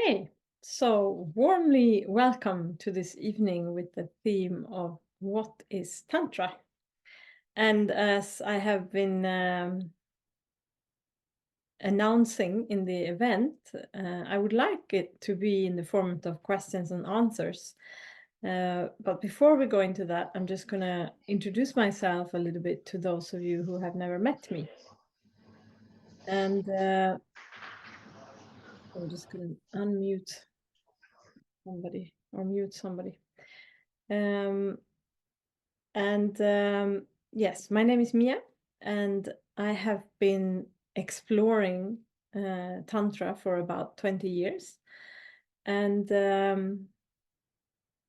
Hey, so warmly welcome to this evening with the theme of what is Tantra? And as I have been announcing in the event, I would like it to be in the format of questions and answers. But before we go into that, I'm just going to introduce myself a little bit to those of you who have never met me. And I'm just going to unmute somebody or mute somebody. Yes, my name is Mia, and I have been exploring Tantra for about 20 years. And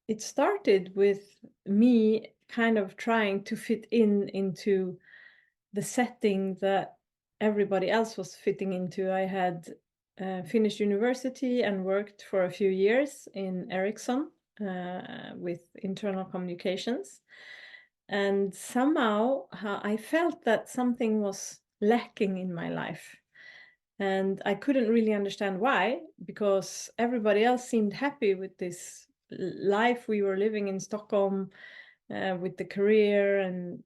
it started with me kind of trying to fit into the setting that everybody else was fitting into. I had finished university and worked for a few years in Ericsson with internal communications. And somehow I felt that something was lacking in my life. And I couldn't really understand why, because everybody else seemed happy with this life we were living in Stockholm, with the career and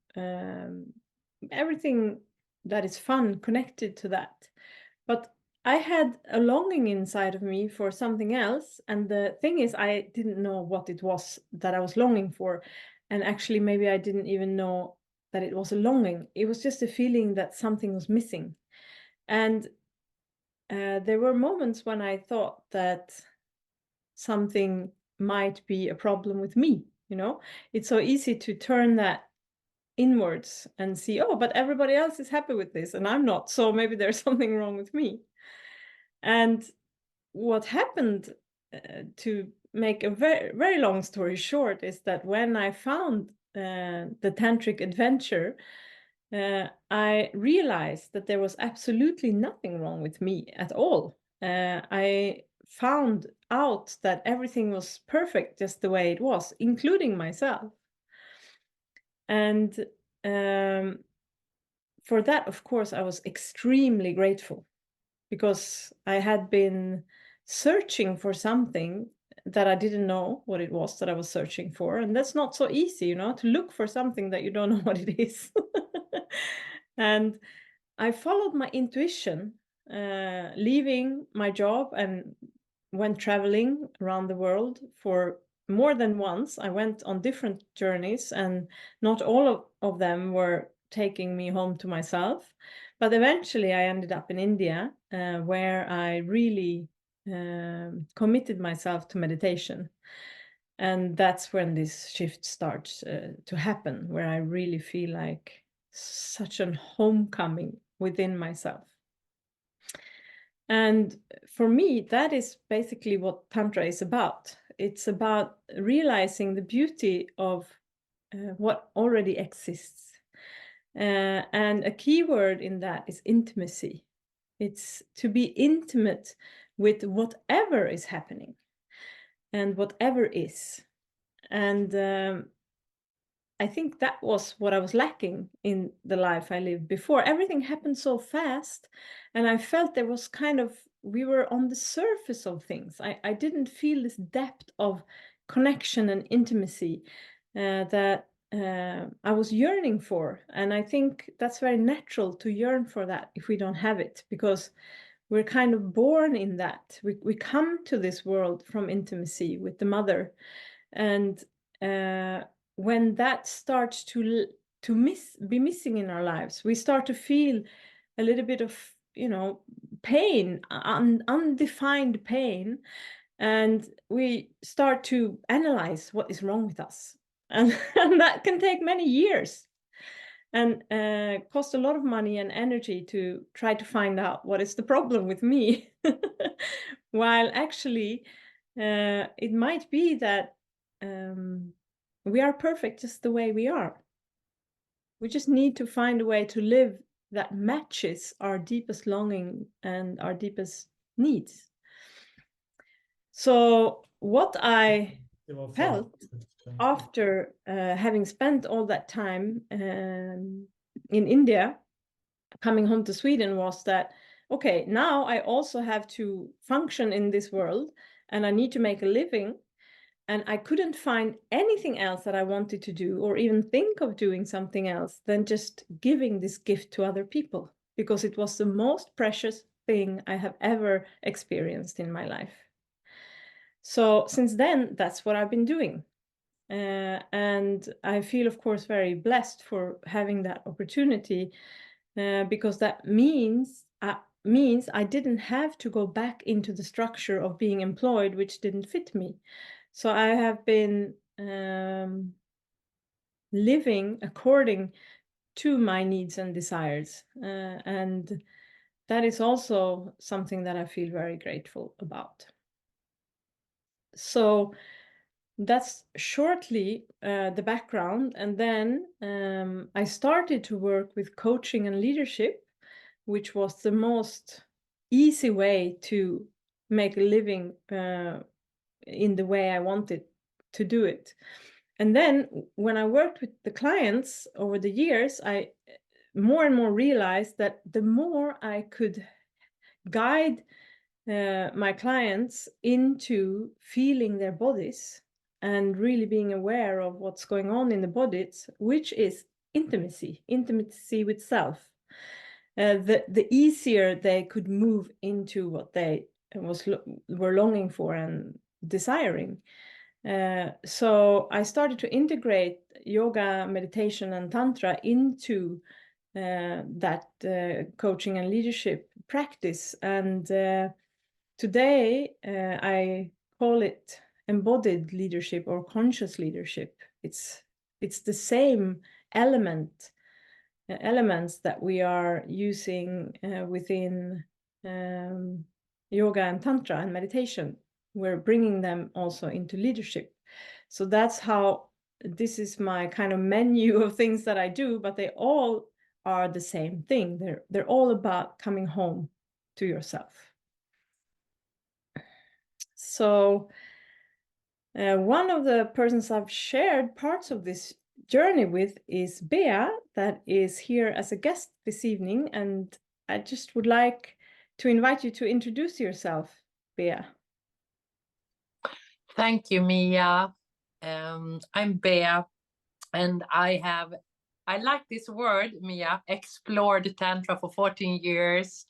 everything that is fun connected to that. But I had a longing inside of me for something else. And the thing is, I didn't know what it was that I was longing for. And actually, maybe I didn't even know that it was a longing. It was just a feeling that something was missing. And there were moments when I thought that something might be a problem with me. It's so easy to turn that inwards and see, oh, but everybody else is happy with this and I'm not, so maybe there's something wrong with me. And what happened, to make a very, very long story short, is that when I found the tantric adventure, I realized that there was absolutely nothing wrong with me at all. I found out that everything was perfect just the way it was, including myself. And for that, of course, I was extremely grateful, because I had been searching for something that I didn't know what it was that I was searching for. And that's not so easy, to look for something that you don't know what it is. And I followed my intuition, leaving my job, and went traveling around the world for more than once. I went on different journeys, and not all of them were taking me home to myself. But eventually I ended up in India, where I really committed myself to meditation. And that's when this shift starts to happen, where I really feel like such an homecoming within myself. And for me, that is basically what Tantra is about. It's about realizing the beauty of what already exists. And a key word in that is intimacy. It's to be intimate with whatever is happening and whatever is. And I think that was what I was lacking in the life I lived before. Everything happened so fast, and I felt there was we were on the surface of things. I didn't feel this depth of connection and intimacy that I was yearning for. And I think that's very natural to yearn for that if we don't have it, because we're kind of born in that. We come to this world from intimacy with the mother. And when that starts to be missing in our lives, we start to feel a little bit of pain, undefined pain, and we start to analyze what is wrong with us. And, and that can take many years and cost a lot of money and energy to try to find out what is the problem with me. While actually it might be that we are perfect just the way we are. We just need to find a way to live that matches our deepest longing and our deepest needs. So what I felt after having spent all that time in India, coming home to Sweden, was that, okay, now I also have to function in this world and I need to make a living. And I couldn't find anything else that I wanted to do or even think of doing something else than just giving this gift to other people, because it was the most precious thing I have ever experienced in my life. So since then, that's what I've been doing. And I feel, of course, very blessed for having that opportunity, because that means I didn't have to go back into the structure of being employed, which didn't fit me. So I have been living according to my needs and desires, and that is also something that I feel very grateful about. So that's shortly the background. And then I started to work with coaching and leadership, which was the most easy way to make a living in the way I wanted to do it. And then when I worked with the clients over the years, I more and more realized that the more I could guide my clients into feeling their bodies and really being aware of what's going on in the bodies, which is intimacy with self, the easier they could move into what they were longing for and desiring. So I started to integrate yoga, meditation, and tantra into that coaching and leadership practice. And today I call it embodied leadership or conscious leadership. It's the same elements that we are using within yoga and tantra and meditation. We're bringing them also into leadership. So that's how this is my kind of menu of things that I do, but they all are the same thing. They're all about coming home to yourself. So one of the persons I've shared parts of this journey with is Bea, that is here as a guest this evening. And I just would like to invite you to introduce yourself, Bea. Thank you, Mia. I'm Bea, and I like this word, Mia, explored Tantra for 14 years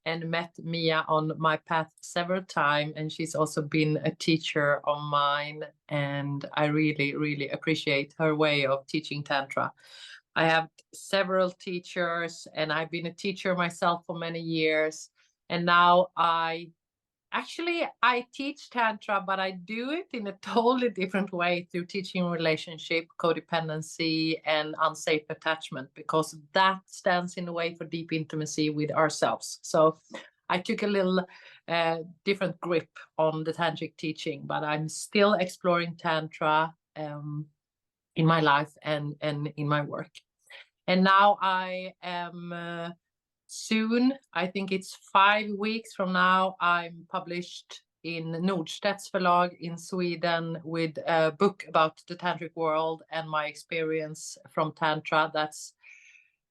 and met Mia on my path several times. And she's also been a teacher of mine. And I really, really appreciate her way of teaching Tantra. I have several teachers, and I've been a teacher myself for many years. And now I teach Tantra, but I do it in a totally different way through teaching relationship, codependency, and unsafe attachment, because that stands in the way for deep intimacy with ourselves. So I took a little different grip on the tantric teaching, but I'm still exploring Tantra in my life and in my work. And now I am soon, I think it's 5 weeks from now, I'm published in Nordstedts förlag in Sweden with a book about the tantric world and my experience from Tantra. That's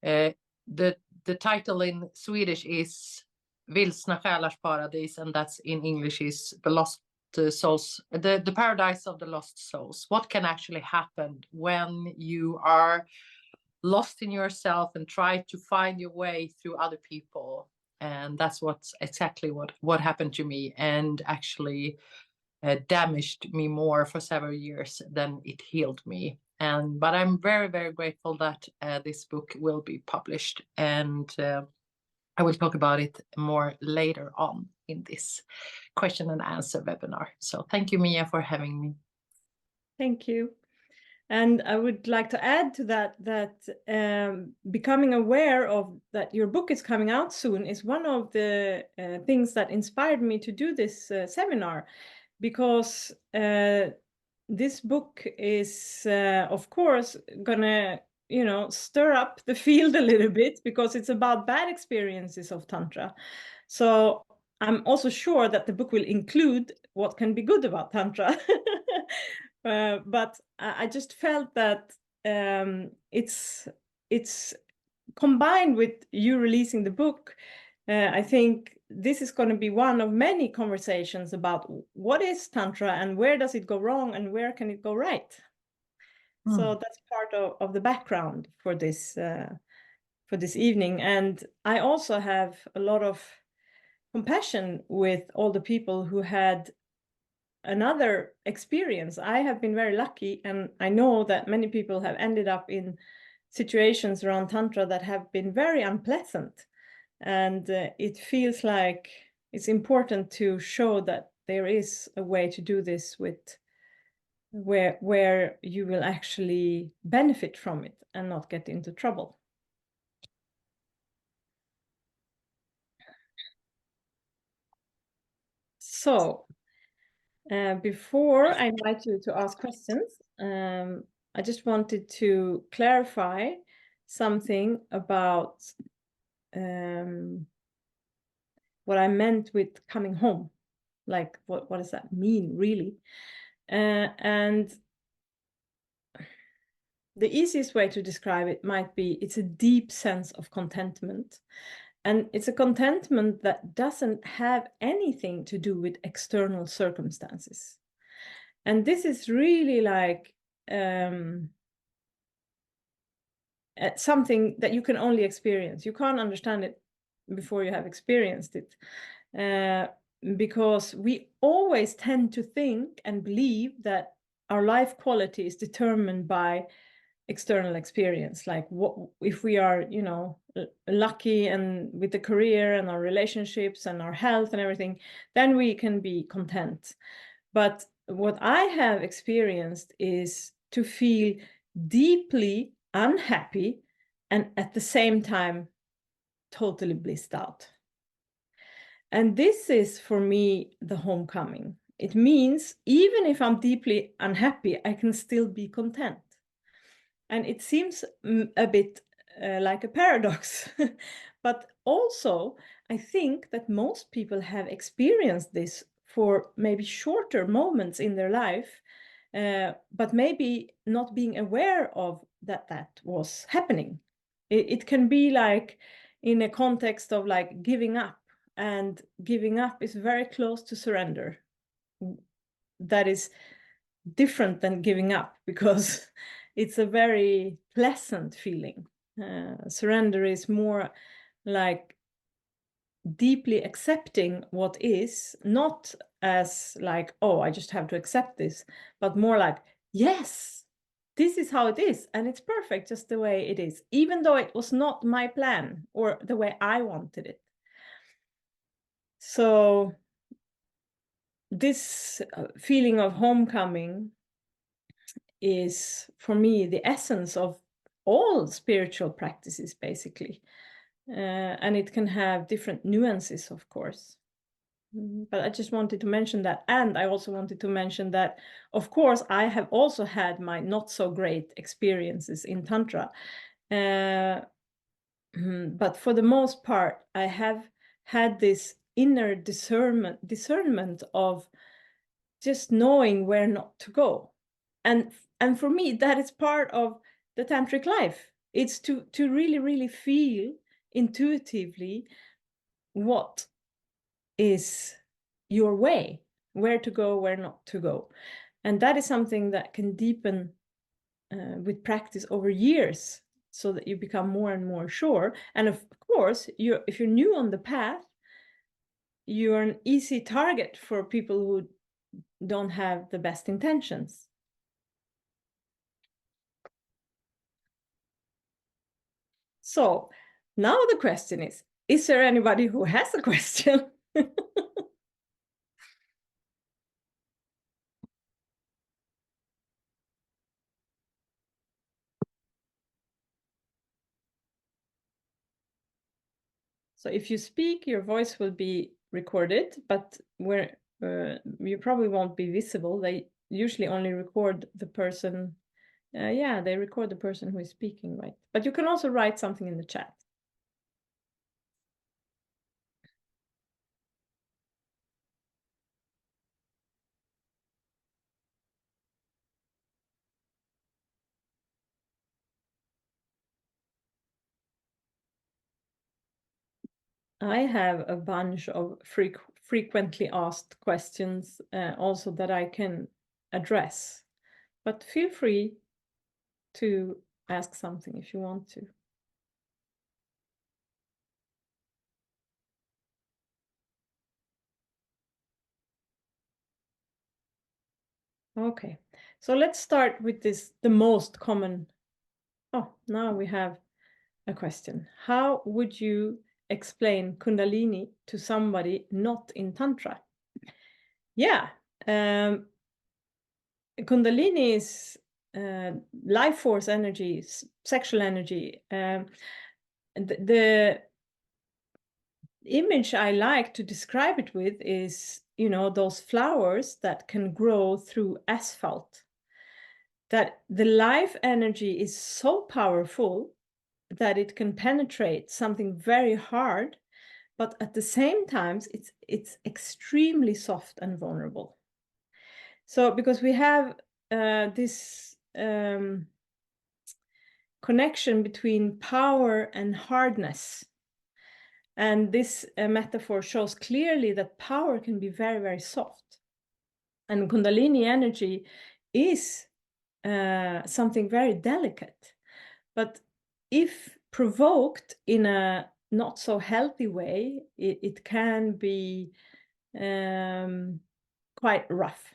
the title in Swedish is Vilsna själars paradis, and that's in English is the lost souls, the paradise of the lost souls. What can actually happen when you are lost in yourself and try to find your way through other people? And that's exactly what happened to me, and actually damaged me more for several years than it healed me. But I'm very, very grateful that this book will be published, and I will talk about it more later on in this question and answer webinar. So thank you, Mia, for having me. Thank you. And I would like to add to that becoming aware of that your book is coming out soon is one of the things that inspired me to do this seminar, because this book is, of course, gonna, stir up the field a little bit, because it's about bad experiences of Tantra. So I'm also sure that the book will include what can be good about Tantra. But I just felt that it's combined with you releasing the book, I think this is going to be one of many conversations about what is Tantra and where does it go wrong and where can it go right. So that's part of the background for this evening. And I also have a lot of compassion with all the people who had another experience. I have been very lucky, and I know that many people have ended up in situations around Tantra that have been very unpleasant. And it feels like it's important to show that there is a way to do this with where you will actually benefit from it and not get into trouble. So before I invite you to ask questions, I just wanted to clarify something about what I meant with coming home. Like, what does that mean, really? And the easiest way to describe it might be it's a deep sense of contentment. And it's a contentment that doesn't have anything to do with external circumstances. And this is really like something that you can only experience. You can't understand it before you have experienced it. Because we always tend to think and believe that our life quality is determined by external experience, like what if we are, you know, lucky and with the career and our relationships and our health and everything, then we can be content. But what I have experienced is to feel deeply unhappy and at the same time totally blissed out. And this is for me the homecoming. It means even if I'm deeply unhappy, I can still be content. And it seems a bit like a paradox. But also, I think that most people have experienced this for maybe shorter moments in their life, but maybe not being aware of that was happening. It can be like in a context of like giving up, and giving up is very close to surrender. That is different than giving up because it's a very pleasant feeling. Surrender is more like deeply accepting what is, not as like, oh, I just have to accept this, but more like, yes, this is how it is, and it's perfect just the way it is, even though it was not my plan or the way I wanted it. So this feeling of homecoming is for me the essence of all spiritual practices, basically. And it can have different nuances, of course. But I just wanted to mention that. And I also wanted to mention that, of course, I have also had my not so great experiences in Tantra. But for the most part, I have had this inner discernment of just knowing where not to go. And for me, that is part of the tantric life. It's to really feel intuitively what is your way, where to go, where not to go. And that is something that can deepen with practice over years, so that you become more and more sure. And of course, if you're new on the path, you're an easy target for people who don't have the best intentions. So now the question is there anybody who has a question? So if you speak, your voice will be recorded, but you probably won't be visible. They usually only record the person. Yeah, they record the person who is speaking, right? But you can also write something in the chat. I have a bunch of frequently asked questions also that I can address, but feel free to ask something if you want to. Okay, so let's start with this, the most common. Oh, now we have a question. How would you explain Kundalini to somebody not in Tantra? Yeah, Kundalini is life force energy, sexual energy. The image I like to describe it with is, you know, those flowers that can grow through asphalt. That the life energy is so powerful that it can penetrate something very hard, but at the same time, it's extremely soft and vulnerable. So because we have this connection between power and hardness. And this metaphor shows clearly that power can be very, very soft. And Kundalini energy is something very delicate. But if provoked in a not so healthy way, it can be quite rough.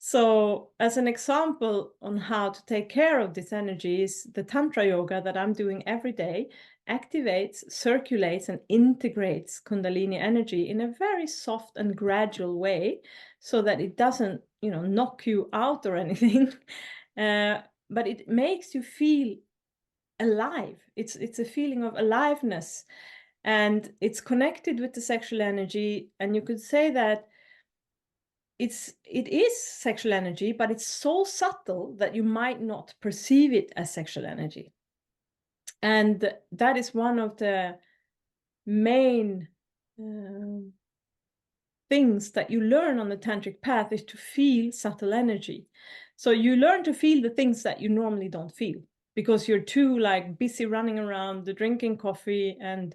So as an example on how to take care of this energy is the Tantra yoga that I'm doing every day activates, circulates, and integrates Kundalini energy in a very soft and gradual way so that it doesn't, you know, knock you out or anything. But it makes you feel alive. It's a feeling of aliveness, and it's connected with the sexual energy. And you could say that it is sexual energy, but it's so subtle that you might not perceive it as sexual energy. And that is one of the main things that you learn on the tantric path, is to feel subtle energy. So you learn to feel the things that you normally don't feel because you're too like busy running around drinking coffee and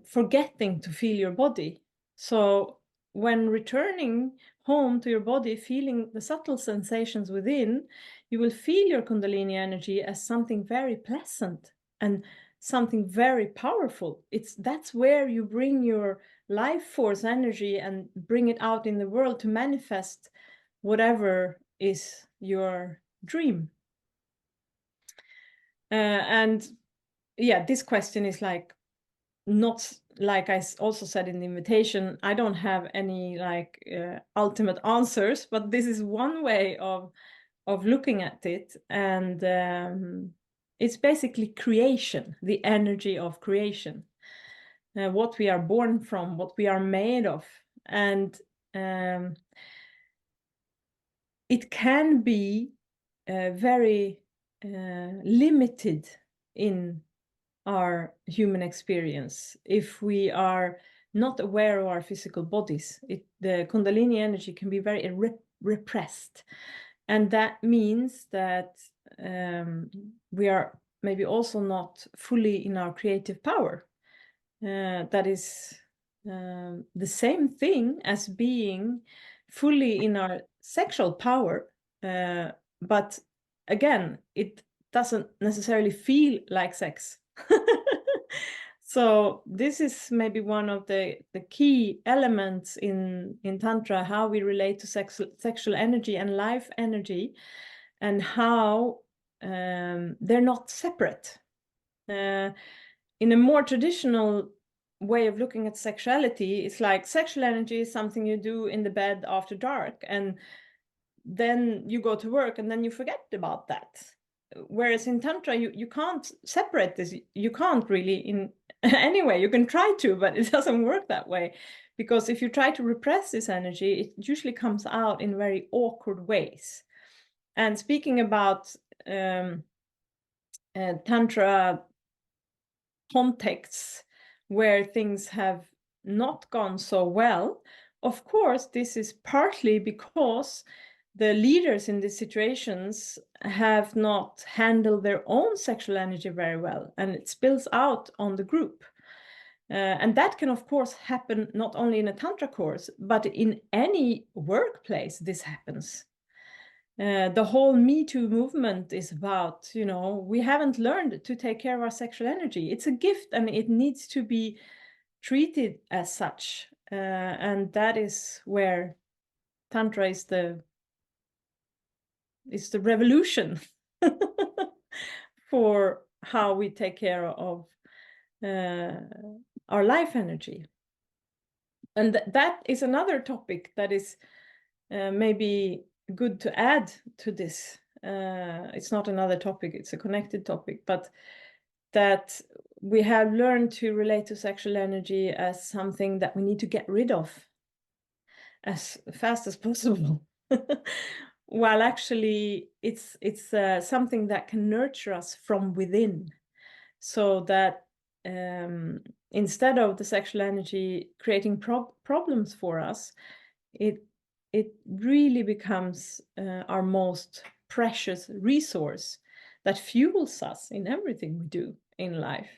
forgetting to feel your body. So when returning home to your body, feeling the subtle sensations within, you will feel your Kundalini energy as something very pleasant and something very powerful. That's where you bring your life force energy and bring it out in the world to manifest whatever is your dream. And yeah, this question is like, not like I also said in the invitation, I don't have any like ultimate answers, but this is one way of looking at it. And it's basically creation, the energy of creation, what we are born from, what we are made of. And it can be very limited in our human experience if we are not aware of our physical bodies. The Kundalini energy can be very repressed, and that means that we are maybe also not fully in our creative power. That is the same thing as being fully in our sexual power, but again, it doesn't necessarily feel like sex. So this is maybe one of the key elements in Tantra, how we relate to sexual energy and life energy, and how they're not separate. In a more traditional way of looking at sexuality, it's like sexual energy is something you do in the bed after dark, and then you go to work and then you forget about that. Whereas in Tantra, you can't separate this. You can't really in any way. You can try to, but it doesn't work that way. Because if you try to repress this energy, it usually comes out in very awkward ways. And speaking about Tantra contexts where things have not gone so well, of course, this is partly because the leaders in these situations have not handled their own sexual energy very well, and it spills out on the group. And that can, of course, happen not only in a tantra course, but in any workplace. This happens. The whole Me Too movement is about, we haven't learned to take care of our sexual energy. It's a gift and it needs to be treated as such. And that is where tantra is the revolution for how we take care of our life energy. And that is another topic that is maybe good to add to this. It's not another topic, it's a connected topic, but that we have learned to relate to sexual energy as something that we need to get rid of as fast as possible. While actually it's something that can nurture us from within, so that instead of the sexual energy creating problems for us, it really becomes our most precious resource that fuels us in everything we do in life.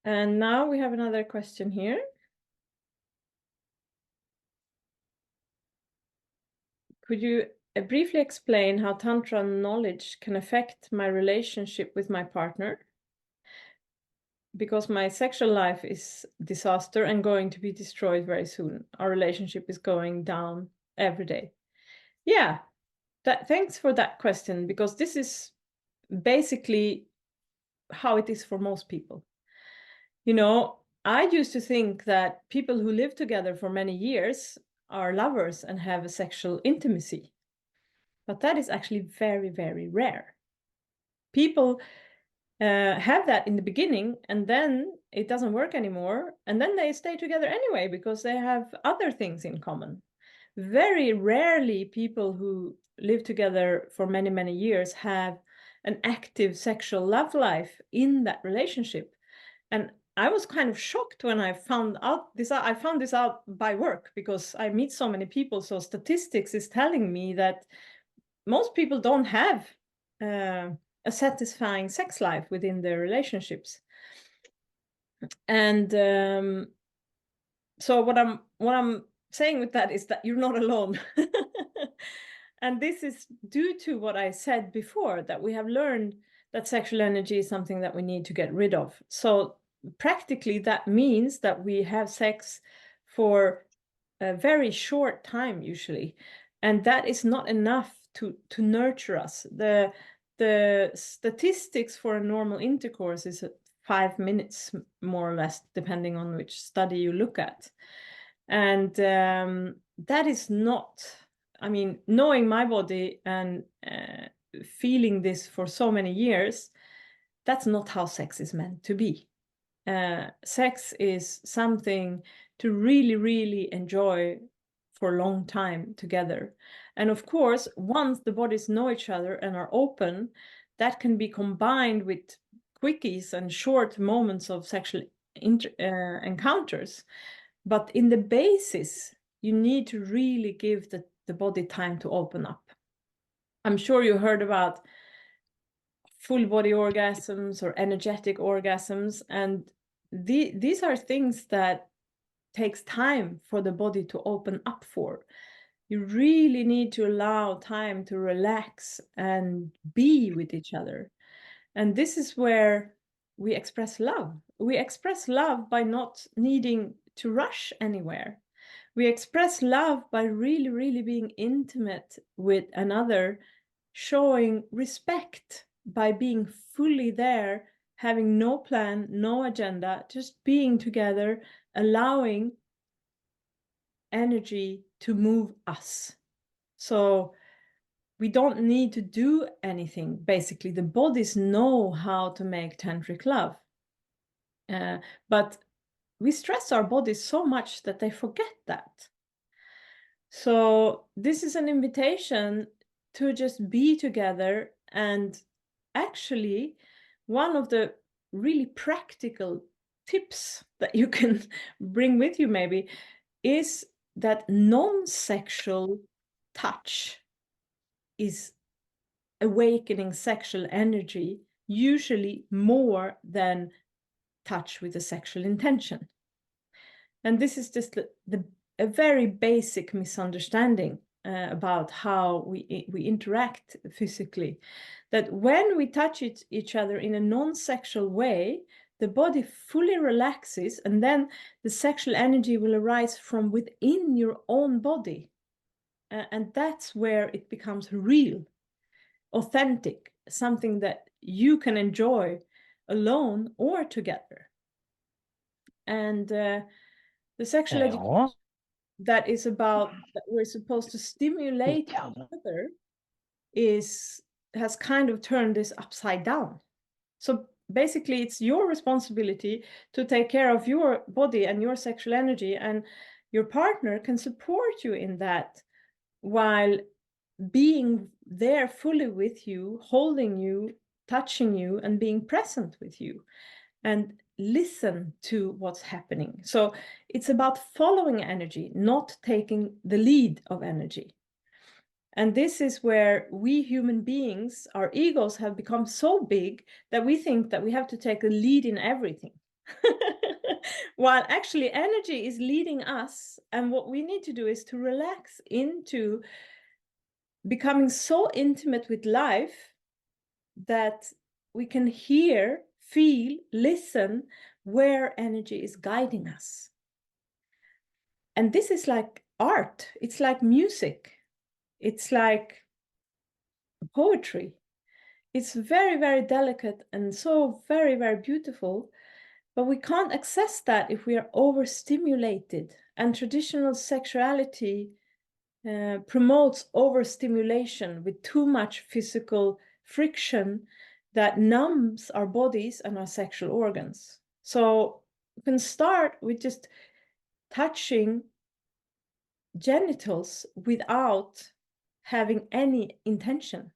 And now we have another question here. Could you briefly explain how Tantra knowledge can affect my relationship with my partner? Because my sexual life is disaster and going to be destroyed very soon. Our relationship is going down every day. Yeah, thanks for that question, because this is basically how it is for most people. I used to think that people who live together for many years are lovers and have a sexual intimacy. But that is actually very, very rare. People have that in the beginning, and then it doesn't work anymore, and then they stay together anyway because they have other things in common. Very rarely people who live together for many, many years have an active sexual love life in that relationship. And I was kind of shocked when I found out this. I found this out by work, because I meet so many people. So statistics is telling me that most people don't have a satisfying sex life within their relationships. And so what I'm saying with that is that you're not alone. And this is due to what I said before, that we have learned that sexual energy is something that we need to get rid of. So practically that means that we have sex for a very short time usually, and that is not enough to nurture us. The statistics for a normal intercourse is 5 minutes, more or less, depending on which study you look at. And that is not, knowing my body and feeling this for so many years, that's not how sex is meant to be. Sex is something to really, really enjoy for a long time together. And of course, once the bodies know each other and are open, that can be combined with quickies and short moments of sexual encounters. But in the basis, you need to really give the body time to open up. I'm sure you heard about full body orgasms or energetic orgasms, and these are things that takes time for the body to open up for. You really need to allow time to relax and be with each other. And this is where we express love. We express love by not needing to rush anywhere. We express love by really, really being intimate with another, showing respect by being fully there, having no plan, no agenda, just being together, allowing energy to move us. So we don't need to do anything. Basically, the bodies know how to make tantric love. But we stress our bodies so much that they forget that. So this is an invitation to just be together. And actually, one of the really practical tips that you can bring with you maybe is that non-sexual touch is awakening sexual energy, usually more than touch with a sexual intention. And this is just a very basic misunderstanding about how we interact physically. That when we touch each other in a non-sexual way, the body fully relaxes, and then the sexual energy will arise from within your own body. And that's where it becomes real, authentic, something that you can enjoy alone or together. And the sexual education Ja, that is about that we're supposed to vi stimulate kan. each other has kind of turned this upside down. So basically, it's your responsibility to take care of your body and your sexual energy, and your partner can support you in that while being there fully with you, holding you, touching you, and being present with you, and listen to what's happening. So it's about following energy, not taking the lead of energy. And this is where we human beings, our egos have become so big that we think that we have to take the lead in everything. While actually energy is leading us, and what we need to do is to relax into becoming so intimate with life that we can hear, feel, listen where energy is guiding us. And this is like art, it's like music, it's like poetry. It's very, very delicate and so very, very beautiful, but we can't access that if we are overstimulated. And traditional sexuality promotes overstimulation with too much physical friction that numbs our bodies and our sexual organs. So you can start with just touching genitals without having any intention.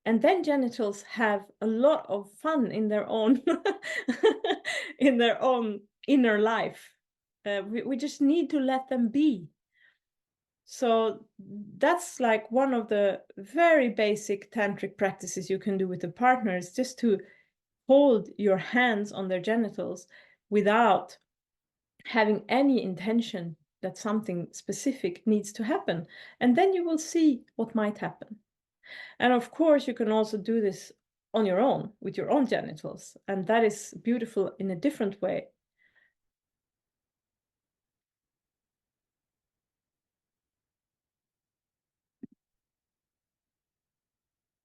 And then genitals have a lot of fun in their own in their own inner life. We just need to let them be. So that's like one of the very basic tantric practices you can do with a partner, is just to hold your hands on their genitals without having any intention that something specific needs to happen. And then you will see what might happen. And of course, you can also do this on your own with your own genitals. And that is beautiful in a different way.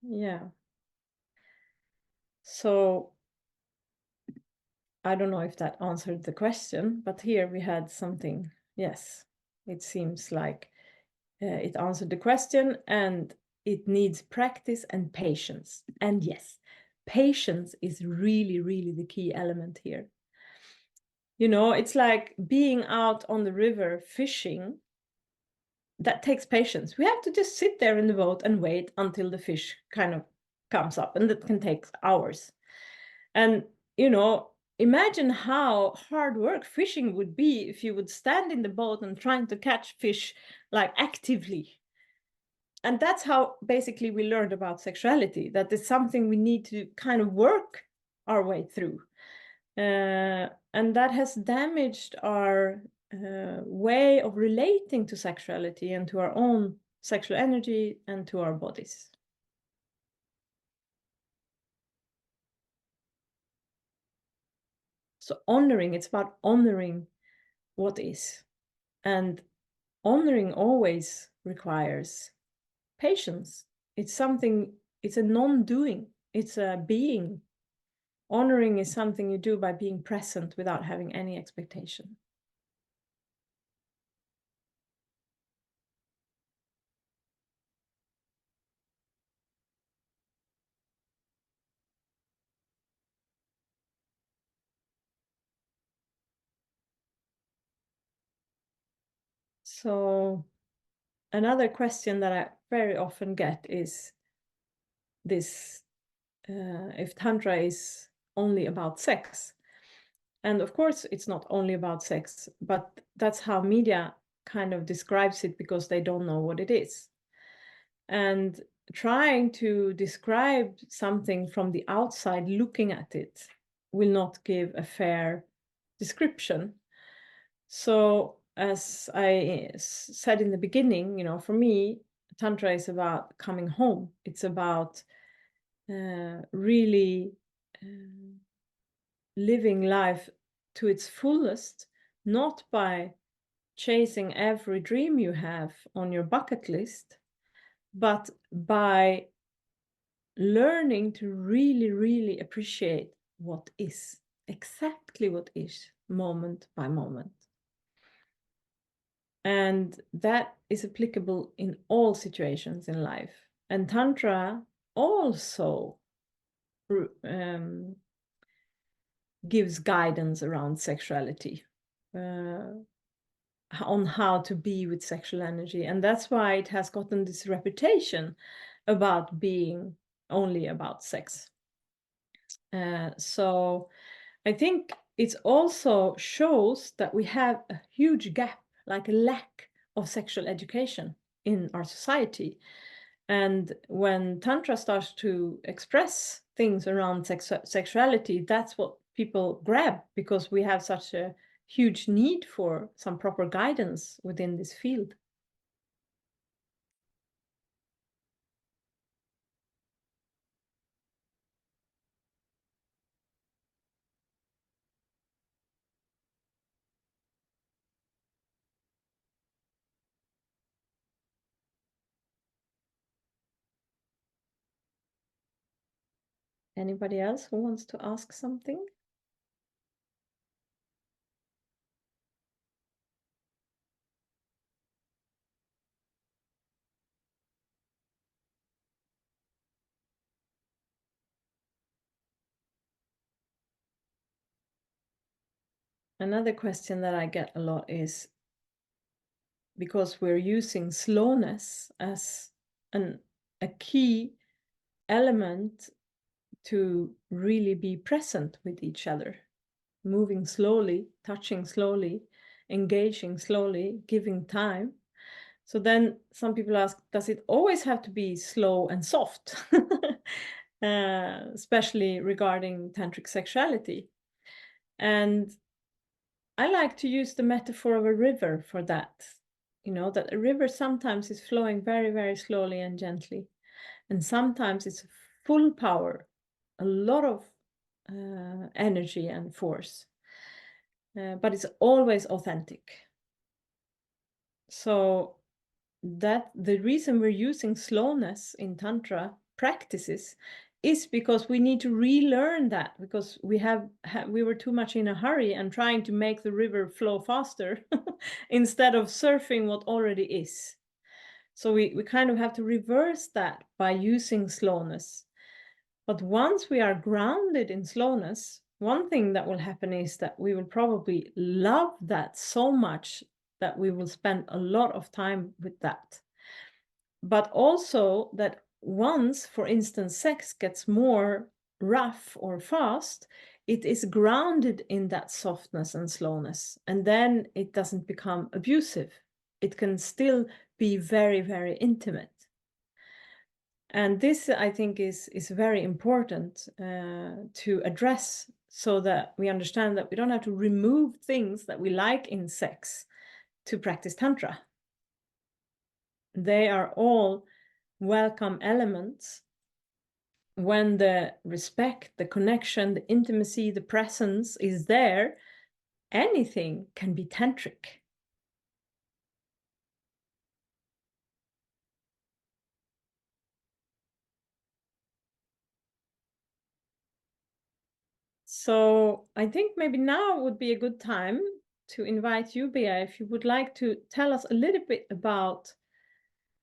Yeah. So I don't know if that answered the question, but here we had something. Yes, it seems like it answered the question, and it needs practice and patience. And yes, patience is really, really the key element here. You know, it's like being out on the river fishing. That takes patience. We have to just sit there in the boat and wait until the fish kind of comes up, and that can take hours. And, you know, imagine how hard work fishing would be if you would stand in the boat and trying to catch fish like actively. And that's how basically we learned about sexuality, that it's something we need to kind of work our way through. And that has damaged our way of relating to sexuality and to our own sexual energy and to our bodies. So honoring, it's about honoring what is. And honoring always requires patience. It's something, it's a non-doing, it's a being. Honoring is something you do by being present without having any expectation. So another question that I very often get is this, if Tantra is only about sex. And of course, it's not only about sex, but that's how media kind of describes it because they don't know what it is. And trying to describe something from the outside, looking at it, will not give a fair description. So, as I said in the beginning, you know, for me, Tantra is about coming home. It's about really living life to its fullest, not by chasing every dream you have on your bucket list, but by learning to really, really appreciate what is, exactly what is, moment by moment. And that is applicable in all situations in life. And Tantra also gives guidance around sexuality, on how to be with sexual energy. And that's why it has gotten this reputation about being only about sex. So I think it also shows that we have a huge gap, like a lack of sexual education in our society. And when Tantra starts to express things around sexuality, that's what people grab, because we have such a huge need for some proper guidance within this field. Anybody else who wants to ask something? Another question that I get a lot is, because we're using slowness as a key element to really be present with each other, moving slowly, touching slowly, engaging slowly, giving time. So then some people ask, does it always have to be slow and soft? Especially regarding tantric sexuality. And I like to use the metaphor of a river for that. You know, that a river sometimes is flowing very, very slowly and gently. And sometimes it's full power, a lot of energy and force. But it's always authentic. So that the reason we're using slowness in Tantra practices is because we need to relearn that, because we were too much in a hurry and trying to make the river flow faster instead of surfing what already is. So we kind of have to reverse that by using slowness. But once we are grounded in slowness, one thing that will happen is that we will probably love that so much that we will spend a lot of time with that. But also that once, for instance, sex gets more rough or fast, it is grounded in that softness and slowness. And then it doesn't become abusive. It can still be very, very intimate. And this, I think, is very important to address, so that we understand that we don't have to remove things that we like in sex to practice Tantra. They are all welcome elements when the respect, the connection, the intimacy, the presence is there. Anything can be tantric. So I think maybe now would be a good time to invite you, Bea, if you would like to tell us a little bit about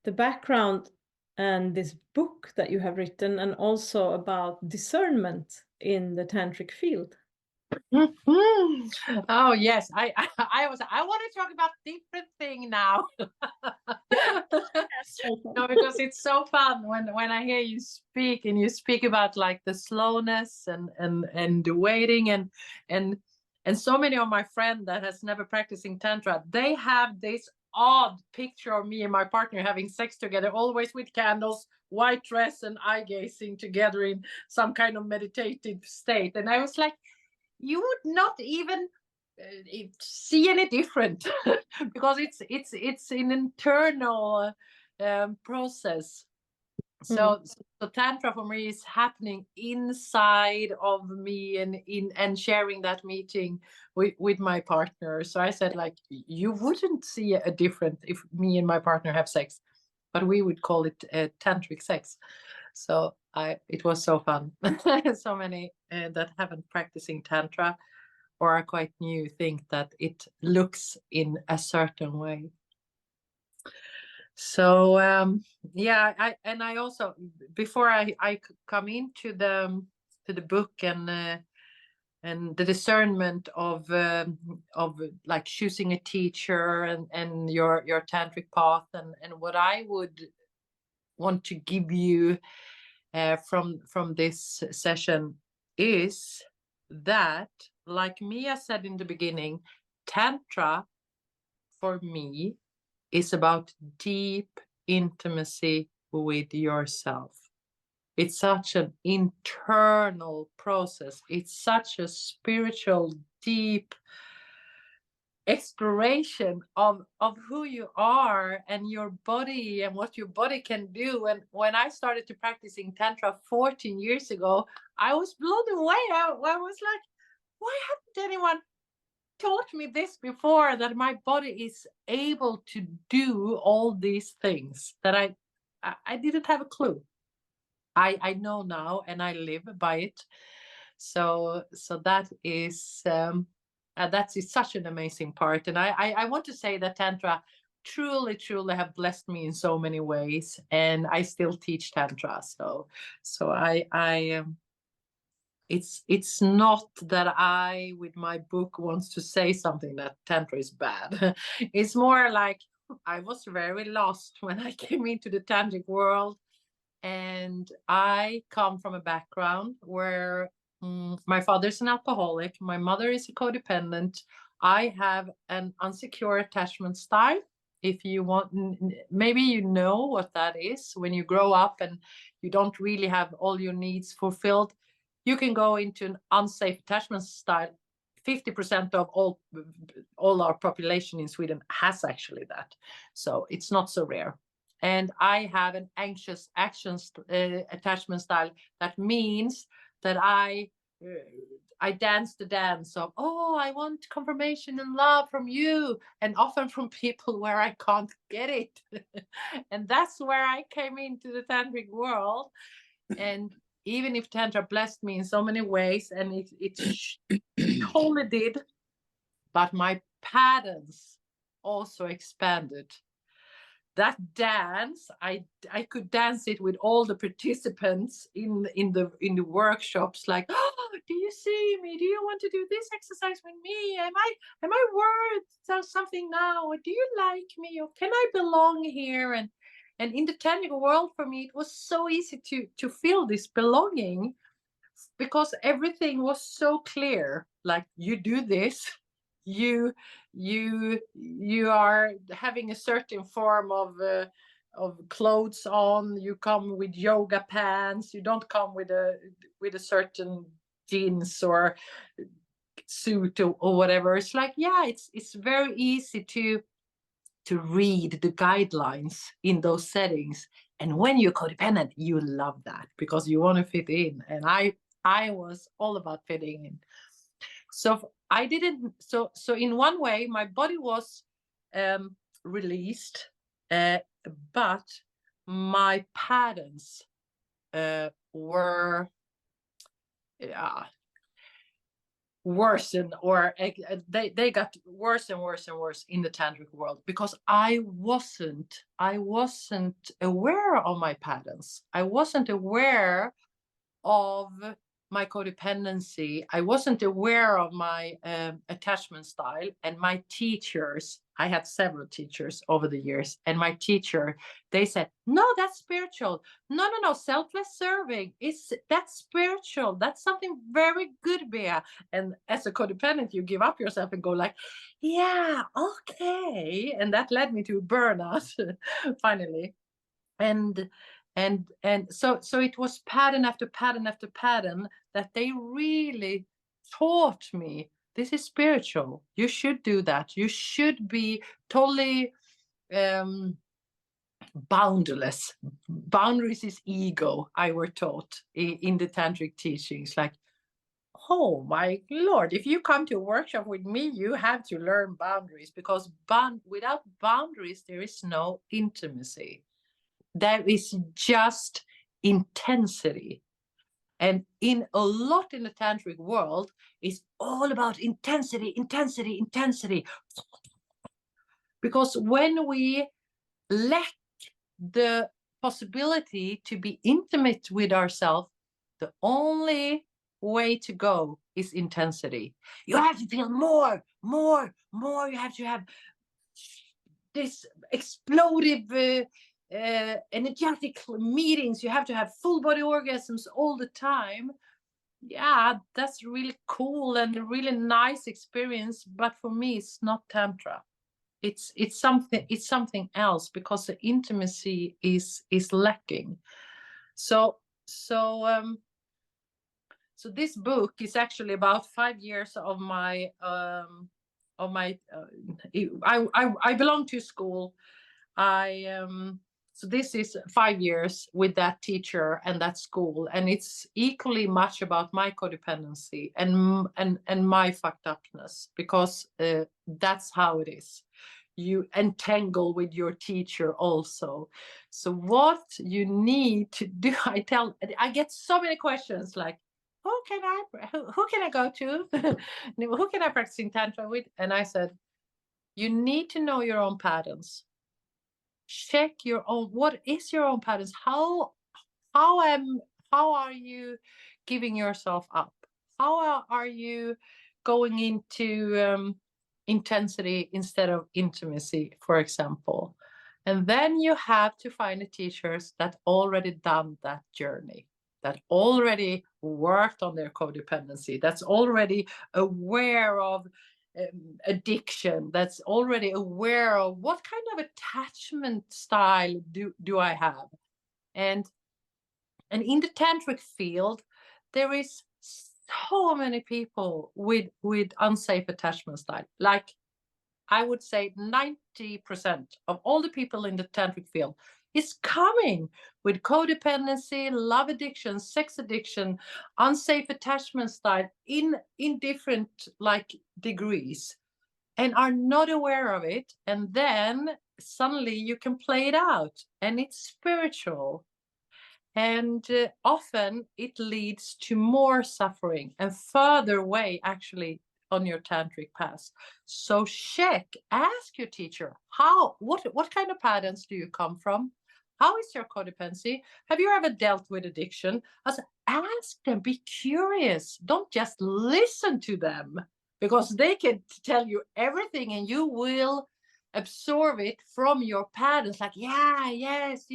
the background and this book that you have written, and also about discernment in the tantric field. Oh yes, I want to talk about different thing now. No, because it's so fun when I hear you speak, and you speak about like the slowness and the waiting, and so many of my friends that has never practicing tantra, they have this odd picture of me and my partner having sex together, always with candles, white dress, and eye gazing together in some kind of meditative state. And I was like, you would not even see any different because it's an internal process. Mm. So tantra for me is happening inside of me, and sharing that meeting with my partner. So I said, like, you wouldn't see a difference if me and my partner have sex, but we would call it tantric sex. So it was so fun. So many that haven't practicing tantra or are quite new think that it looks in a certain way. So yeah, I also, before I come into the book and the discernment of like choosing a teacher and your tantric path, and what I would want to give you from this session is that, like Mia said in the beginning, tantra for me is about deep intimacy with yourself. It's such an internal process. It's such a spiritual, deep exploration of who you are and your body and what your body can do. And when I started to practicing tantra 14 years ago, I was blown away. I was like, why haven't anyone taught me this before, that my body is able to do all these things that I didn't have a clue. I know now, and I live by it. So that is such an amazing part. And I want to say that tantra truly have blessed me in so many ways, and I still teach tantra. So it's not that I, with my book, wants to say something that tantra is bad. It's more like I was very lost when I came into the tantric world, and I come from a background where my father's an alcoholic, my mother is a codependent. I have an unsecure attachment style. If you want, maybe you know what that is. When you grow up and you don't really have all your needs fulfilled, you can go into an unsafe attachment style. 50% of all our population in Sweden has actually that, so it's not so rare. And I have an anxious actions attachment style. That means that I dance the dance of, oh, I want confirmation and love from you, and often from people where I can't get it. And that's where I came into the tantric world. And even if tantra blessed me in so many ways, and it totally did, but my patterns also expanded. That dance, I could dance it with all the participants in the workshops, like, oh, do you see me, do you want to do this exercise with me, am I worth something now, or do you like me, or can I belong here? And in the tantric world, for me, it was so easy to feel this belonging, because everything was so clear. Like, you do this, you are having a certain form of clothes on, you come with yoga pants, you don't come with a certain jeans or suit or whatever. It's like, yeah, it's very easy to read the guidelines in those settings. And when you're codependent, you love that because you want to fit in. And I was all about fitting in. So I didn't. So in one way, my body was released, but my patterns were worsen, or they got worse and worse and worse in the tantric world, because I wasn't aware of my patterns. I wasn't aware of my codependency. I wasn't aware of my attachment style, and my teachers, I had several teachers over the years, and my teacher, they said, no, that's spiritual. No, selfless serving, that's spiritual. That's something very good, Bea. And as a codependent, you give up yourself and go like, yeah, okay. And that led me to burnout finally. And so it was pattern after pattern after pattern that they really taught me, this is spiritual, you should do that, you should be totally boundless. Boundaries is ego, I were taught in the tantric teachings. Like, oh my lord, if you come to a workshop with me, you have to learn boundaries, because without boundaries there is no intimacy. There is just intensity. And in a lot in the tantric world, it's all about intensity, intensity, intensity. Because when we lack the possibility to be intimate with ourselves, the only way to go is intensity. You have to feel more, more, more. You have to have this explosive energetic meetings. You have to have full body orgasms all the time. Yeah, that's really cool and a really nice experience, but for me it's not tantra. It's something else, because the intimacy is lacking. So this book is actually about 5 years of my I belong to school. So this is 5 years with that teacher and that school, and it's equally much about my codependency and my fucked upness, because that's how it is. You entangle with your teacher also. So what you need to do, I get so many questions like, who can I go to? Who can I practice in tantra with? And I said, you need to know your own patterns. Check your own, what is your own patterns? How are you giving yourself up? How are you going into intensity instead of intimacy, for example? And then you have to find the teachers that already done that journey, that already worked on their codependency, that's already aware of addiction, that's already aware of what kind of attachment style do I have. And in the tantric field, there is so many people with unsafe attachment style. Like, I would say 90% of all the people in the tantric field is coming with codependency, love addiction, sex addiction, unsafe attachment style in different like degrees, and are not aware of it. And then suddenly you can play it out, and it's spiritual. And often it leads to more suffering and further away, actually, on your tantric path. So ask your teacher, what kind of patterns do you come from? How is your codependency? Have you ever dealt with addiction? Ask them, be curious. Don't just listen to them, because they can tell you everything and you will absorb it from your patterns. Like, yeah, yes.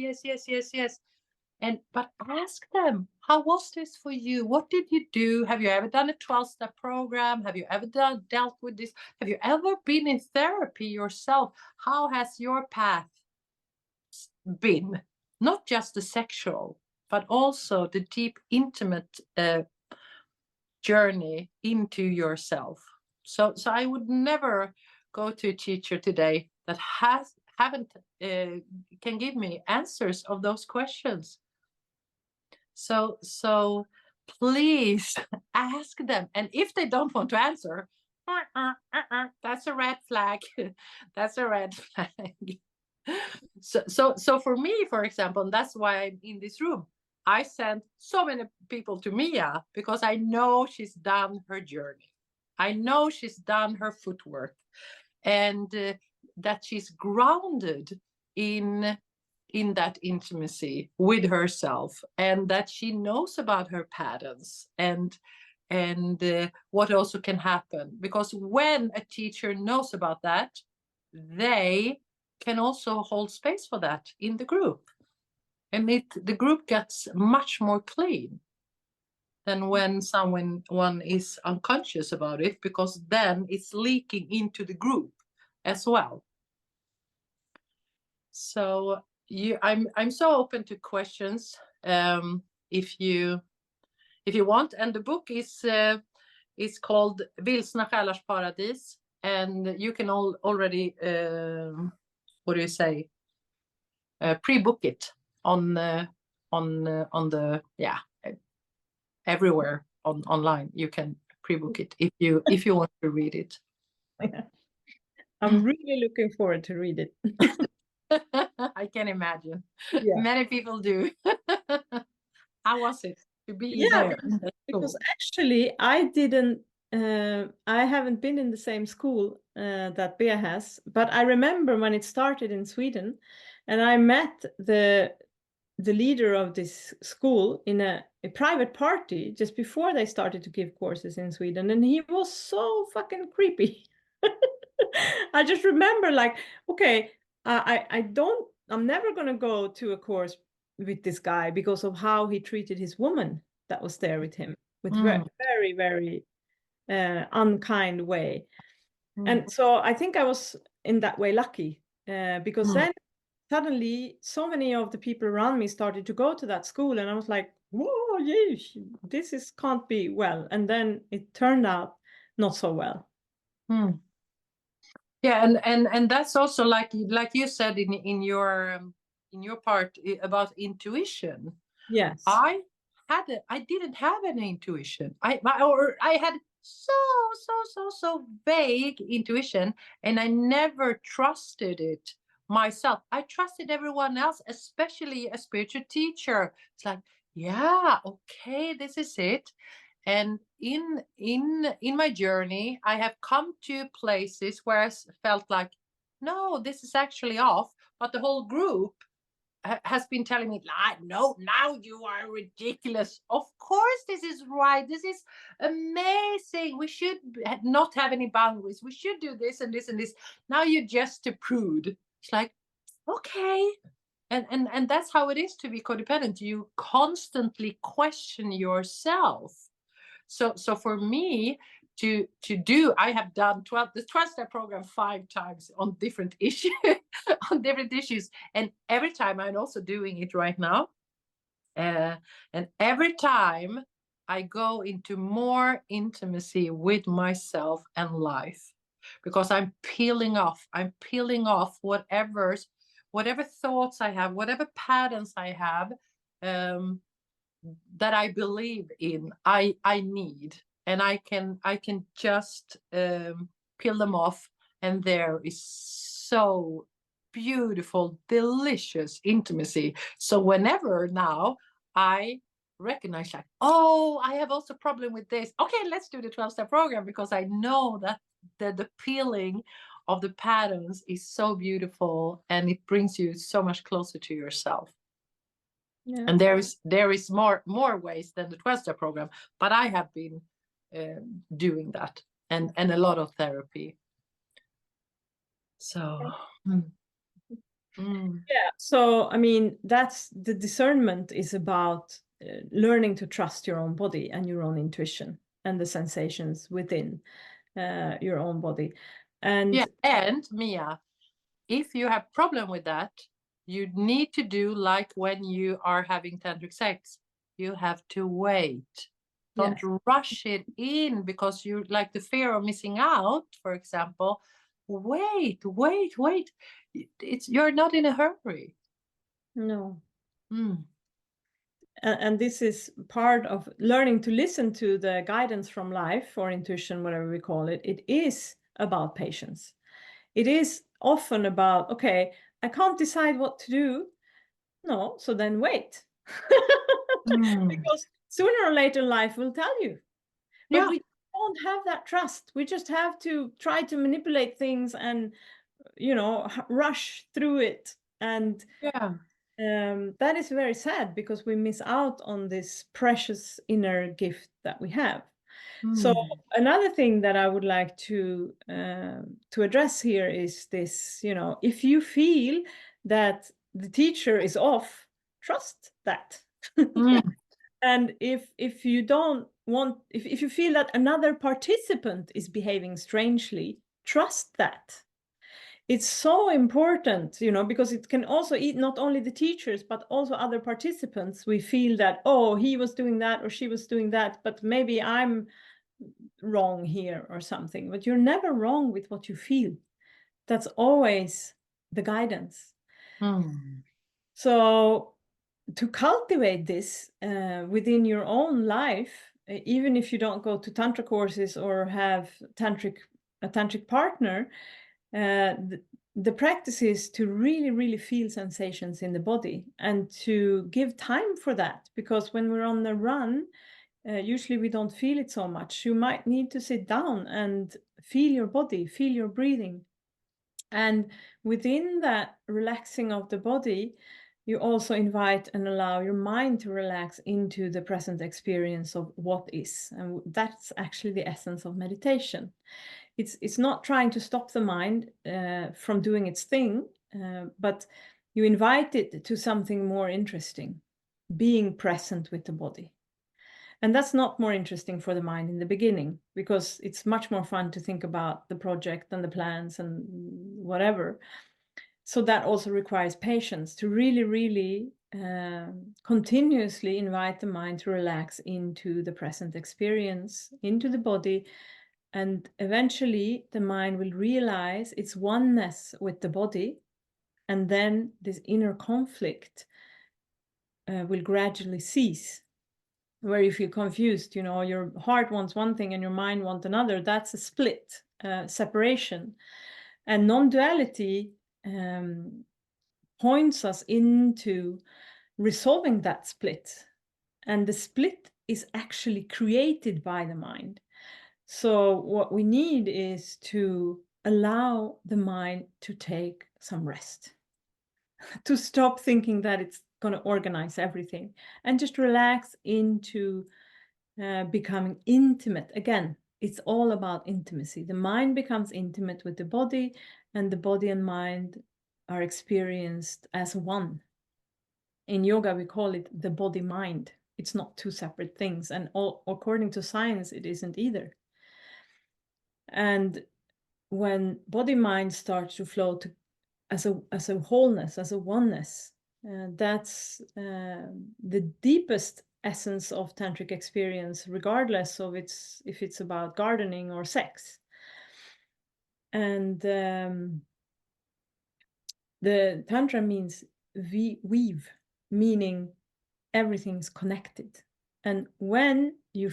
But ask them, how was this for you? What did you do? Have you ever done a 12-step program? Have you ever dealt with this? Have you ever been in therapy yourself? How has your path been? Not just the sexual, but also the deep, intimate journey into yourself. So I would never go to a teacher today that haven't can give me answers of those questions. So please ask them. And if they don't want to answer, that's a red flag. That's a red flag. So for me, for example, and that's why I'm in this room, I sent so many people to Mia, because I know she's done her journey. I know she's done her footwork, and that she's grounded in in that intimacy with herself, and that she knows about her patterns, and what also can happen, because when a teacher knows about that, they can also hold space for that in the group, and the group gets much more clean than when one is unconscious about it, because then it's leaking into the group as well. So I'm so open to questions, if you want. And the book is called Vilsna själars paradis, and you can already what do you say, pre-book it on the everywhere online. You can pre-book it if you want to read it. I'm really looking forward to read it. I can imagine. Yeah. Many people do. How was it to be Yeah, there? because actually I haven't been in the same school that Bea has, but I remember when it started in Sweden, and I met the leader of this school in a private party just before they started to give courses in Sweden, and he was so fucking creepy. I just remember, like, okay, I'm never gonna go to a course with this guy because of how he treated his woman that was there with him, with very, very unkind way. And so I think I was in that way lucky, because then suddenly so many of the people around me started to go to that school, and I was like, whoa, yeesh, this can't be well. And then it turned out not so well. Yeah, and that's also like you said in your part about intuition. Yes. I didn't have any intuition. I had so vague intuition, and I never trusted it myself. I trusted everyone else, especially a spiritual teacher. It's like, yeah, okay, this is it. And in my journey, I have come to places where I felt like, no, this is actually off, but the whole group has been telling me, like, no, now you are ridiculous. Of course, this is right. This is amazing. We should not have any boundaries. We should do this and this and this. Now you're just a prude. It's like, okay. And that's how it is to be codependent. You constantly question yourself. So for me to do, I have done the 12-step program 5 times on different issues, on different issues, and every time I'm also doing it right now, and every time I go into more intimacy with myself and life, because I'm peeling off whatever thoughts I have, whatever patterns I have, that I believe in, I need, and I can just peel them off, and there is so beautiful, delicious intimacy. So whenever now I recognize, like, oh, I have also a problem with this. Okay, let's do the 12-step program, because I know that the peeling of the patterns is so beautiful, and it brings you so much closer to yourself. Yeah. And there is more ways than the 12-step program, but I have been doing that, and a lot of therapy. So Yeah. So I mean, that's the discernment is about learning to trust your own body and your own intuition and the sensations within your own body. And yeah, and Mia, if you have problem with that, you need to do like when you are having tantric sex. You have to wait. Don't rush it in, because you, like, the fear of missing out, for example. Wait. You're not in a hurry. no. And this is part of learning to listen to the guidance from life or intuition, whatever we call it. It is about patience. It is often about, okay, I can't decide what to do. No, so then wait. Because sooner or later life will tell you. But Yeah. we don't have that trust. We just have to try to manipulate things and, rush through it. And Yeah. that is very sad because we miss out on this precious inner gift that we have. So Mm. another thing that I would like to address here is this, you know, if you feel that the teacher is off, trust that. Mm. And if you don't want, if you feel that another participant is behaving strangely, trust that. It's so important, you know, because it can also eat not only the teachers, but also other participants. We feel that, oh, he was doing that or she was doing that, but maybe I'm wrong here or something. But you're never wrong with what you feel. That's always the guidance. Mm. So to cultivate this within your own life, even if you don't go to tantra courses or have a tantric partner, the practice is to really, really feel sensations in the body and to give time for that. Because when we're on the run, usually we don't feel it so much. You might need to sit down and feel your body, feel your breathing. And within that relaxing of the body, you also invite and allow your mind to relax into the present experience of what is. And that's actually the essence of meditation. It's not trying to stop the mind from doing its thing, but you invite it to something more interesting, being present with the body. And that's not more interesting for the mind in the beginning, because it's much more fun to think about the project and the plans and whatever. So that also requires patience to really, really continuously invite the mind to relax into the present experience, into the body. And eventually the mind will realize its oneness with the body. And then this inner conflict will gradually cease, where you feel confused, you know, your heart wants one thing and your mind wants another. That's a split, separation. And non-duality points us into resolving that split. And the split is actually created by the mind. So what we need is to allow the mind to take some rest, to stop thinking that it's going to organize everything, and just relax into becoming intimate. Again, it's all about intimacy. The mind becomes intimate with the body, and the body and mind are experienced as one. In yoga, we call it the body mind. It's not two separate things. And according to science, it isn't either. And when body mind starts to flow as a wholeness, as a oneness, that's the deepest essence of tantric experience, regardless of if it's about gardening or sex. And the tantra means weave, meaning everything's connected. And when you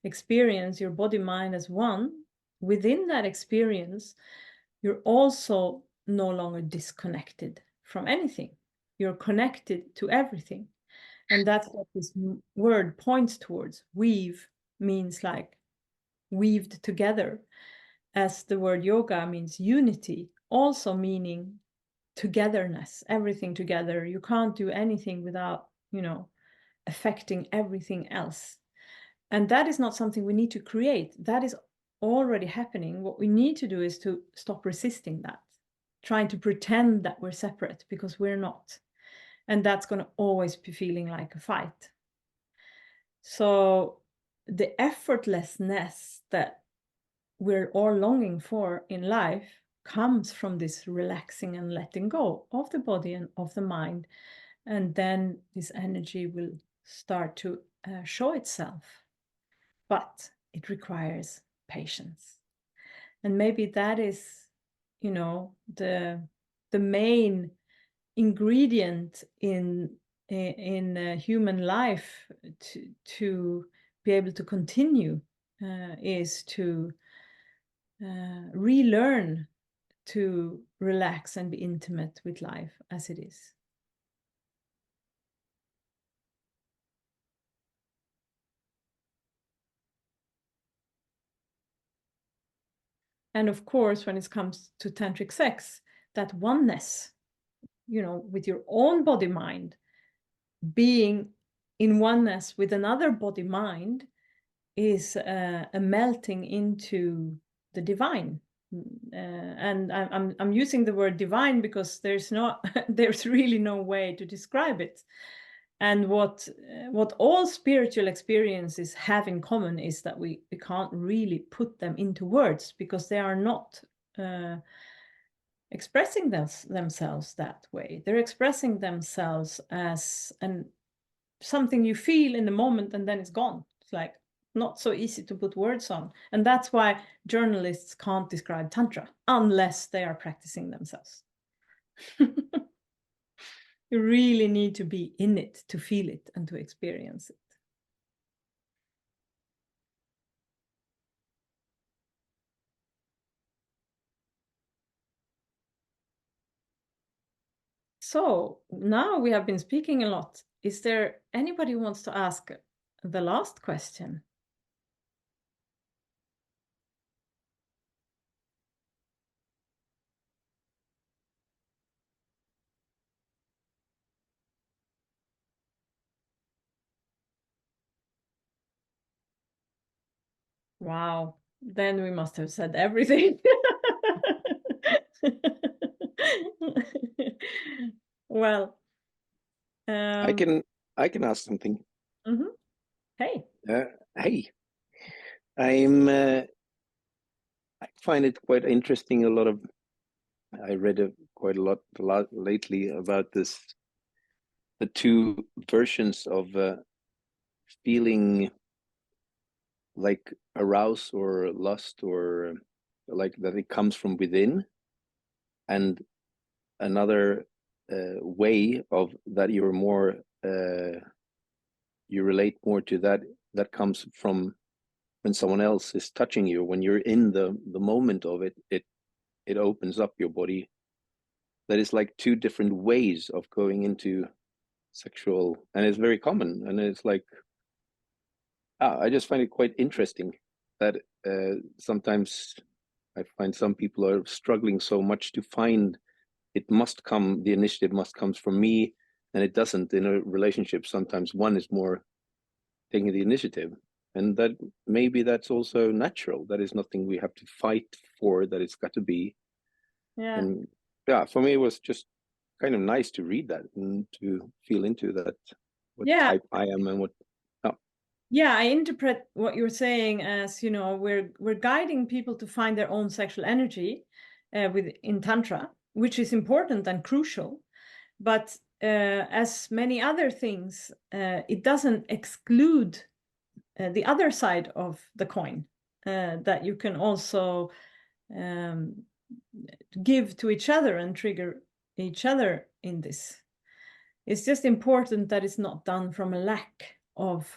experience your body mind as one, within that experience, you're also no longer disconnected from anything. You're connected to everything. And that's what this word points towards. Weave means like weaved together, as the word yoga means unity, also meaning togetherness, everything together. You can't do anything without, you know, affecting everything else. And that is not something we need to create. That is already happening. What we need to do is to stop resisting that, trying to pretend that we're separate, because we're not. And that's going to always be feeling like a fight. So the effortlessness that we're all longing for in life comes from this relaxing and letting go of the body and of the mind. And then this energy will start to show itself. But it requires patience. And maybe that is, you know, the main ingredient in human life to be able to continue, is to relearn to relax and be intimate with life as it is. And of course, when it comes to tantric sex, that oneness you know, with your own body mind being in oneness with another body mind is a melting into the divine. And I'm using the word divine because there's really no way to describe it. And what all spiritual experiences have in common is that we can't really put them into words because they are not expressing themselves that way. They're expressing themselves as something you feel in the moment, and then it's gone. It's like not so easy to put words on. And that's why journalists can't describe Tantra unless they are practicing themselves. You really need to be in it to feel it and to experience it. So now we have been speaking a lot. Is there anybody who wants to ask the last question? Wow, then we must have said everything. Well, I can ask something. Hey. Hey, I find it quite interesting. I read quite a lot lately about this, the two versions of feeling like arouse or lust, or like that it comes from within, and another way of that you're more you relate more to that comes from when someone else is touching you. When you're in the moment of it, it opens up your body. That is like two different ways of going into sexual, and it's very common. And it's like, I just find it quite interesting that sometimes I find some people are struggling so much to find, the initiative must come from me, and it doesn't in a relationship. Sometimes one is more taking the initiative, and that maybe that's also natural. That is nothing we have to fight for, that it's got to be. Yeah. And yeah, for me, it was just kind of nice to read that and to feel into that, what type I am and what. Yeah, I interpret what you're saying as, you know, we're guiding people to find their own sexual energy in Tantra, which is important and crucial. But as many other things, it doesn't exclude the other side of the coin, that you can also give to each other and trigger each other in this. It's just important that it's not done from a lack of,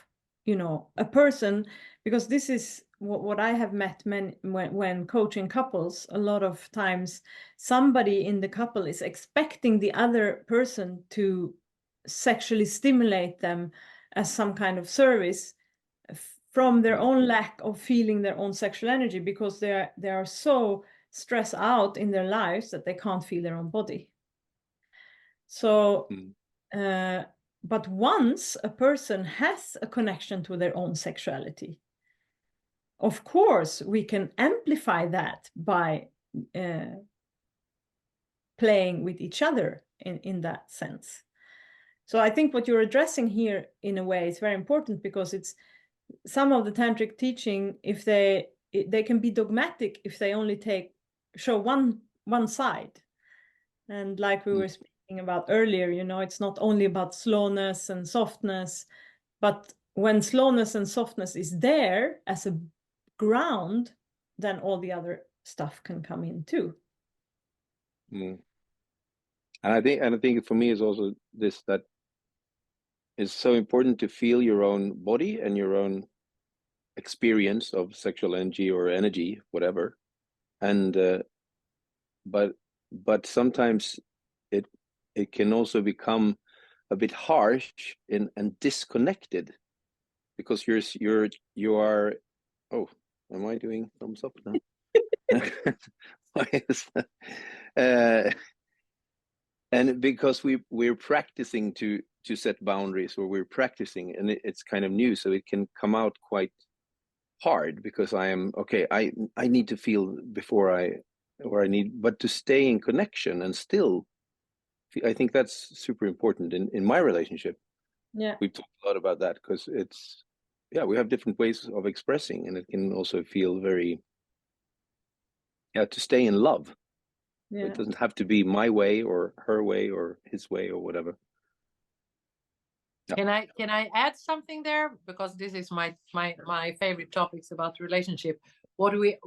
you know, a person, because this is what I have met when coaching couples. A lot of times somebody in the couple is expecting the other person to sexually stimulate them as some kind of service from their own lack of feeling their own sexual energy, because they are so stressed out in their lives that they can't feel their own body. So but once a person has a connection to their own sexuality, of course, we can amplify that by playing with each other in that sense. So I think what you're addressing here in a way is very important, because it's some of the tantric teaching, if they can be dogmatic if they only show one side. And like we were speaking about earlier, you know, it's not only about slowness and softness, but when slowness and softness is there as a ground, then all the other stuff can come in too. And I think for me is also this, that it's so important to feel your own body and your own experience of sexual energy or energy, whatever. And but sometimes it can also become a bit harsh and disconnected, because you are. Oh, am I doing thumbs up now? And because we're practicing to set boundaries, or we're practicing, and it's kind of new, so it can come out quite hard, because I need to feel before but to stay in connection and still, I think that's super important in my relationship. Yeah. We've talked a lot about that, because we have different ways of expressing, and it can also feel very, to stay in love. Yeah. It doesn't have to be my way or her way or his way or whatever. Yeah. Can I add something there? Because this is my favorite topics about relationship. What we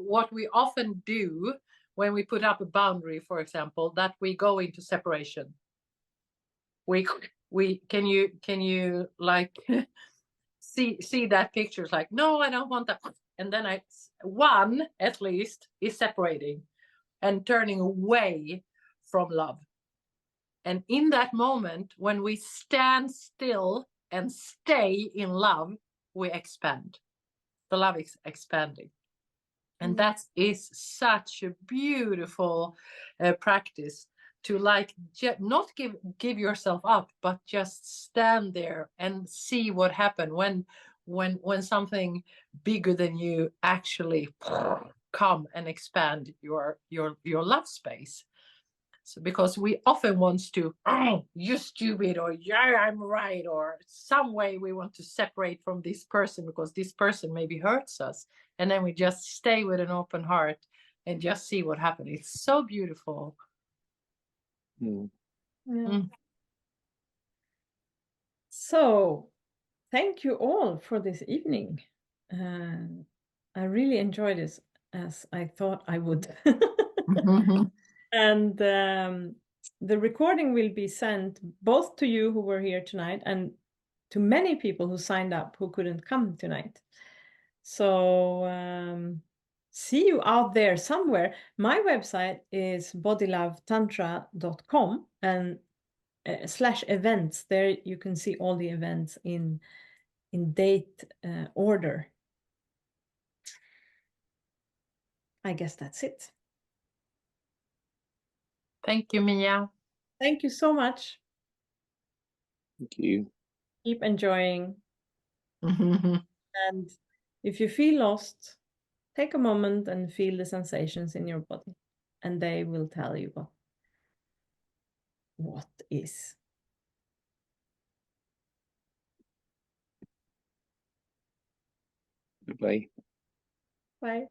often do when we put up a boundary, for example, that we go into separation. Can you like see that picture? It's like, no, I don't want that. And then one at least is separating and turning away from love. And in that moment, when we stand still and stay in love, we expand. The love is expanding. And that is such a beautiful practice, to not give yourself up, but just stand there and see what happened when something bigger than you actually come and expand your love space. So, because we often want to, oh, you're stupid, or yeah, I'm right, or some way we want to separate from this person because this person maybe hurts us, and then we just stay with an open heart and just see what happens. It's so beautiful. Mm. Yeah. Mm. So, thank you all for this evening. I really enjoyed this, as I thought I would. And the recording will be sent both to you who were here tonight and to many people who signed up who couldn't come tonight. So see you out there somewhere. My website is bodylovetantra.com, and /events. There you can see all the events in date order. I guess that's it. Thank you, Mia. Thank you so much. Thank you. Keep enjoying. And if you feel lost, take a moment and feel the sensations in your body, and they will tell you what is. Goodbye. Bye.